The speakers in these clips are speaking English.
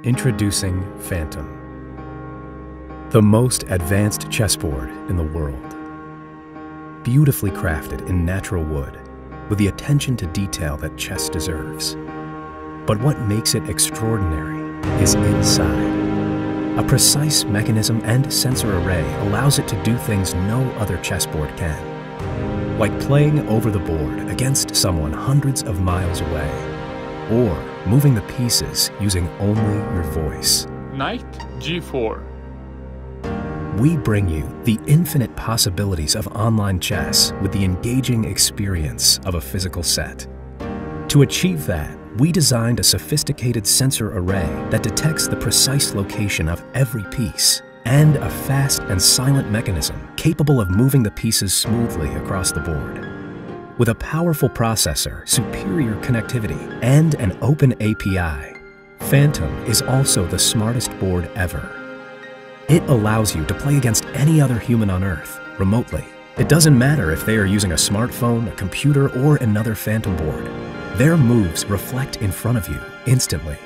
Introducing Phantom, the most advanced chessboard in the world. Beautifully crafted in natural wood, with the attention to detail that chess deserves. But what makes it extraordinary is inside. A precise mechanism and sensor array allows it to do things no other chessboard can. Like playing over the board against someone hundreds of miles away, or moving the pieces using only your voice. Knight G4. We bring you the infinite possibilities of online chess with the engaging experience of a physical set. To achieve that, we designed a sophisticated sensor array that detects the precise location of every piece, and a fast and silent mechanism capable of moving the pieces smoothly across the board. With a powerful processor, superior connectivity, and an open API, Phantom is also the smartest board ever. It allows you to play against any other human on Earth, remotely. It doesn't matter if they are using a smartphone, a computer, or another Phantom board. Their moves reflect in front of you instantly.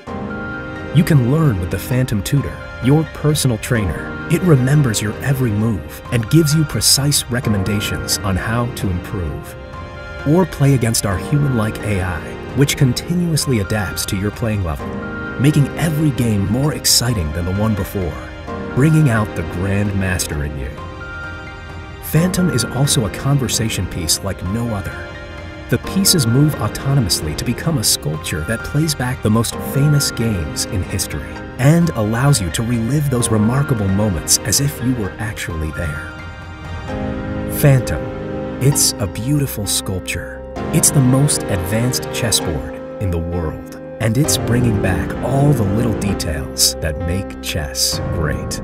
You can learn with the Phantom Tutor, your personal trainer. It remembers your every move and gives you precise recommendations on how to improve. Or play against our human-like AI, which continuously adapts to your playing level, making every game more exciting than the one before, bringing out the Grand Master in you. Phantom is also a conversation piece like no other. The pieces move autonomously to become a sculpture that plays back the most famous games in history and allows you to relive those remarkable moments as if you were actually there. Phantom. It's a beautiful sculpture. It's the most advanced chessboard in the world, and it's bringing back all the little details that make chess great.